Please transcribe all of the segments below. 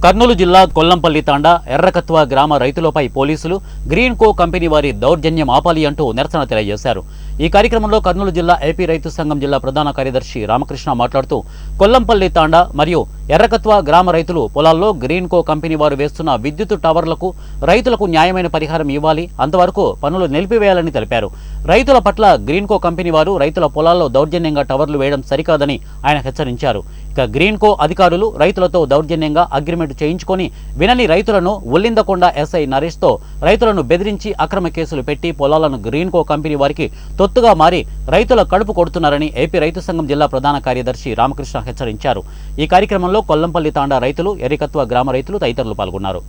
కర్నూలు జిల్లా కొల్లంపల్లి తాండా ఎర్రకత్వ గ్రామ రైతులపై పోలీసులు గ్రీన్ కో కంపెనీ వారి దౌర్జన్యం ఆపాలి అంటూ నిరసన తెలియజేశారు. ఈ కార్యక్రమంలో కర్నూలు జిల్లా ఏపీ రైతు సంఘం జిల్లా ప్రధాన కార్యదర్శి రామకృష్ణ మాట్లాడుతూ కొల్లంపల్లి తాండా మరియు ఎర్రకత్వ గ్రామ రైతులు పొలాల్లో గ్రీన్ కో కంపెనీ వారు వేస్తున్న విద్యుత్ టవర్లకు రైతులకు న్యాయమైన పరిహారం ఇవ్వాలి, అంతవరకు పనులు నిలిపివేయాలని తెలిపారు. రైతుల పట్ల గ్రీన్ కో కంపెనీ వారు రైతుల పొలాల్లో దౌర్జన్యంగా టవర్లు వేయడం సరికాదని ఆయన హెచ్చరించారు. ఇక గ్రీన్ కో అధికారులు రైతులతో దౌర్జన్యంగా అగ్రిమెంట్ చేయించుకొని వినని రైతులను ఉల్లిందకొండ ఎస్ఐ నరేష్తో రైతులను బెదిరించి అక్రమ కేసులు పెట్టి పొలాలను గ్రీన్ కో కంపెనీ వారికి తొత్తుగా మారి రైతుల కడుపు కొడుతున్నారని ఏపీ రైతు సంఘం జిల్లా ప్రధాన కార్యదర్శి రామకృష్ణ హెచ్చరించారు. ఈ కార్యక్రమంలో కొల్లంపల్లి తాండా రైతులు, ఎర్రకత్వ గ్రామ రైతులు తదితరులు పాల్గొన్నారు.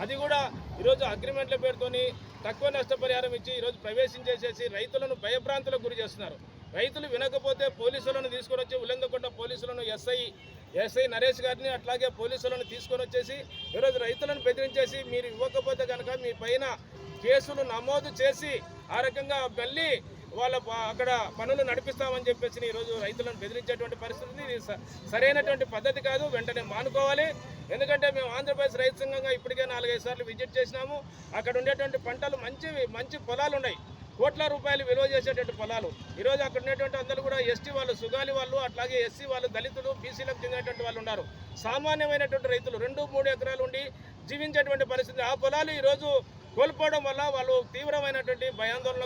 అది కూడా ఈరోజు అగ్రిమెంట్ల పేరుతోని తక్కువ నష్టపరిహారం ఇచ్చి ఈరోజు ప్రవేశించేసేసి రైతులను భయభ్రాంతులకు గురి చేస్తున్నారు. రైతులు వినకపోతే పోలీసులను తీసుకొని వచ్చి ఉల్లందకొండ పోలీసులను ఎస్ఐ నరేష్ గారిని అట్లాగే పోలీసులను తీసుకొని వచ్చేసి ఈరోజు రైతులను బెదిరించేసి మీరు ఇవ్వకపోతే కనుక మీ పైన కేసులు నమోదు చేసి ఆ రకంగా మళ్ళీ వాళ్ళ అక్కడ పనులు నడిపిస్తామని చెప్పేసి ఈరోజు రైతులను బెదిరించేటువంటి పరిస్థితి ఇది సరైనటువంటి పద్ధతి కాదు. వెంటనే మానుకోవాలి. ఎందుకంటే మేము ఆంధ్రప్రదేశ్ రైతు సంఘంగా ఇప్పటికే 4-5 సార్లు విజిట్ చేసినాము. అక్కడ ఉండేటువంటి పంటలు మంచి పొలాలు ఉన్నాయి, కోట్ల రూపాయలు విలువ చేసేటువంటి పొలాలు. ఈరోజు అక్కడ ఉండేటువంటి అందరూ కూడా ఎస్టీ వాళ్ళు, సుగాలి వాళ్ళు, అట్లాగే ఎస్సీ వాళ్ళు, దళితులు, బీసీలకు చెందినటువంటి వాళ్ళు ఉన్నారు. సామాన్యమైనటువంటి రైతులు 2-3 ఎకరాలు ఉండి జీవించేటువంటి పరిస్థితి. ఆ పొలాలు ఈరోజు కోల్పోవడం వల్ల వాళ్ళు తీవ్రమైనటువంటి భయాందోళన